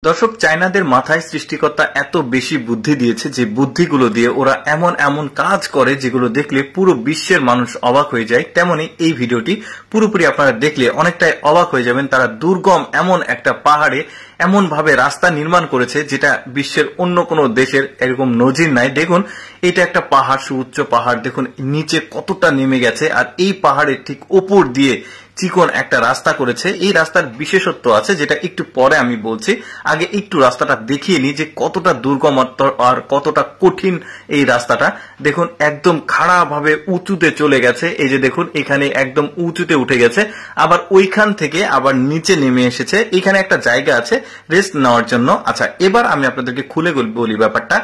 দর্শক, চায়নাদের মাথায় সৃষ্টিকর্তা এত বেশি বুদ্ধি দিয়েছে যে বুদ্ধিগুলো দিয়ে ওরা এমন এমন কাজ করে যেগুলো দেখলে পুরো বিশ্বের মানুষ অবাক হয়ে যায়। তেমনি এই ভিডিওটি পুরোপুরি আপনারা দেখলে অনেকটাই অবাক হয়ে যাবেন। তারা দুর্গম এমন একটা পাহাড়ে এমন ভাবে রাস্তা নির্মাণ করেছে যেটা বিশ্বের অন্য কোনো দেশের এরকম নজির নাই। দেখুন, এটা একটা পাহাড়, সুউচ্চ পাহাড়, দেখুন নিচে কতটা নেমে গেছে, আর এই পাহাড়ের ঠিক উপর দিয়ে চিকন একটা রাস্তা করেছে। এই রাস্তার বিশেষত্ব আছে যেটা একটু পরে আমি বলছি। আগে একটু রাস্তাটা দেখিয়ে নিই যে কতটা দুর্গম আর কতটা কঠিন এই রাস্তাটা। দেখুন, একদম খাড়া ভাবে উঁচুতে চলে গেছে। এই যে দেখুন, এখানে একদম উঁচুতে উঠে গেছে, আবার ওইখান থেকে আবার নিচে নেমে এসেছে। এখানে একটা জায়গা আছে রেস্ট নেওয়ার জন্য। আচ্ছা, এবার আমি আপনাদেরকে খুলে বলি ব্যাপারটা।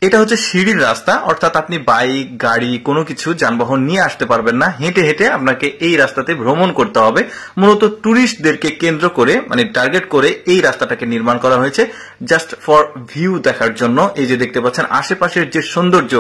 এটা হচ্ছে সিঁড়ির রাস্তা, অর্থাৎ আপনি বাইক, গাড়ি, কোনো কিছু যানবাহন নিয়ে আসতে পারবেন না। হেঁটে হেঁটে আপনাকে এই রাস্তাতে ভ্রমণ করতে হবে। মূলত টুরিস্টদেরকে কেন্দ্র করে, মানে টার্গেট করে এই রাস্তাটাকে নির্মাণ করা হয়েছে জাস্ট ফর ভিউ দেখার জন্য। এই যে দেখতে পাচ্ছেন আশেপাশের যে সৌন্দর্য,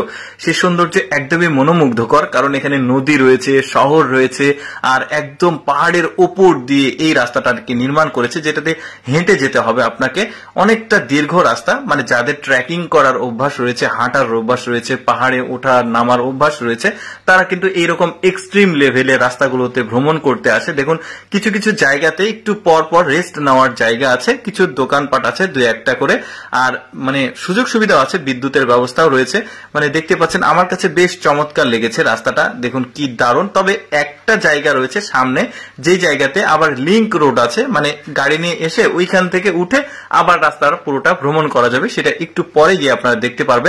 সেই সৌন্দর্য একদমই মনোমুগ্ধকর। কারণ এখানে নদী রয়েছে, শহর রয়েছে, আর একদম পাহাড়ের ওপর দিয়ে এই রাস্তাটাকে নির্মাণ করেছে, যেটাতে হেঁটে যেতে হবে আপনাকে। অনেকটা দীর্ঘ রাস্তা, মানে যাদের ট্রেকিং করার অভ্যাস রয়েছে, হাঁটার অভ্যাস রয়েছে, পাহাড়ে ওঠার নামার অভ্যাস রয়েছে, তারা কিন্তু এইরকম এক্সট্রিম লেভেলে রাস্তাগুলোতে ভ্রমণ করতে আসে। দেখুন, কিছু কিছু জায়গাতে একটু পর পর রেস্ট নেওয়ার জায়গা আছে, কিছু দোকানপাট আছে দুই একটা করে, আর মানে সুযোগ সুবিধা আছে, বিদ্যুতের ব্যবস্থাও রয়েছে। মানে দেখতে পাচ্ছেন, আমার কাছে বেশ চমৎকার লেগেছে রাস্তাটা। দেখুন কি দারুণ। তবে একটা জায়গা রয়েছে সামনে, যে জায়গাতে আবার লিংক রোড আছে, মানে গাড়ি নিয়ে এসে ওইখান থেকে উঠে আবার রাস্তার পুরোটা ভ্রমণ করা যাবে। সেটা একটু পরে গিয়ে আপনারা দেখতে পারবেন।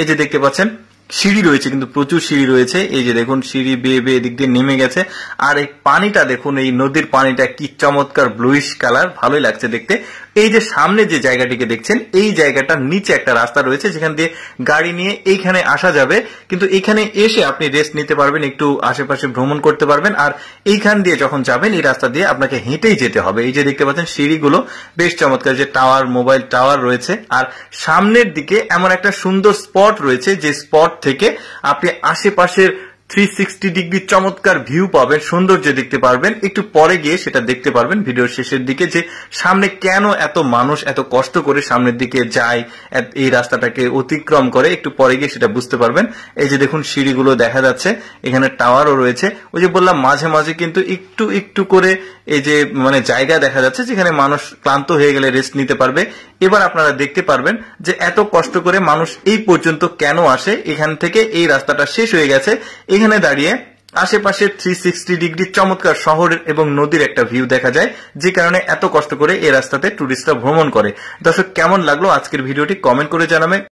এই যে দেখতে পাচ্ছেন সিঁড়ি রয়েছে, কিন্তু প্রচুর সিঁড়ি রয়েছে। এই যে দেখুন, সিঁড়ি বেয়ে বেয়ে এদিক দিয়ে নেমে গেছে। আর এই পানিটা দেখুন, এই নদীর পানিটা কি চমৎকার ব্লুইশ কালার, ভালোই লাগছে দেখতে। এই যে সামনে যে জায়গাটিকে দেখছেন, এই জায়গাটার নিচে একটা রাস্তা রয়েছে যেখান দিয়ে গাড়ি নিয়ে এইখানে আসা যাবে। কিন্তু এখানে এসে আপনি রেস্ট নিতে পারবেন, একটু আশেপাশে ভ্রমণ করতে পারবেন। আর এইখান দিয়ে যখন যাবেন, এই রাস্তা দিয়ে আপনাকে হেঁটেই যেতে হবে। এই যে দেখতে পাচ্ছেন সিঁড়িগুলো বেশ চমৎকার, যে টাওয়ার, মোবাইল টাওয়ার রয়েছে। আর সামনের দিকে এমন একটা সুন্দর স্পট রয়েছে, যে স্পট থেকে আপনি আশেপাশের 360 ডিগ্রি চমৎকার ভিউ পাবেন, সৌন্দর্য দেখতে পারবেন। একটু পরে গিয়ে সেটা দেখতে পারবেন ভিডিওর শেষের দিকে, যে সামনে কেন এত মানুষ এত কষ্ট করে সামনের দিকে যায়, এই রাস্তাটাকে অতিক্রম করে। একটু পরে গিয়ে সেটা বুঝতে পারবেন। এই যে দেখুন, সিঁড়িগুলো দেখা যাচ্ছে, এখানে টাওয়ারও রয়েছে। ওই যে বললাম, মাঝে মাঝে কিন্তু একটু একটু করে এই যে মানে জায়গা দেখা যাচ্ছে যেখানে মানুষ ক্লান্ত হয়ে গেলে রেস্ট নিতে পারবে। এবার আপনারা দেখতে পারবেন যে এত কষ্ট করে মানুষ এই পর্যন্ত কেন আসে। এখান থেকে এই রাস্তাটা শেষ হয়ে গেছে, এখানে দাঁড়িয়ে আশেপাশে 360 ডিগ্রি চমৎকার শহরের এবং নদীর একটা ভিউ দেখা যায়, যে কারণে এত কষ্ট করে এই রাস্তাতে টুরিস্টরা ভ্রমণ করে। দর্শক, কেমন লাগলো আজকের ভিডিওটি কমেন্ট করে জানাবেন।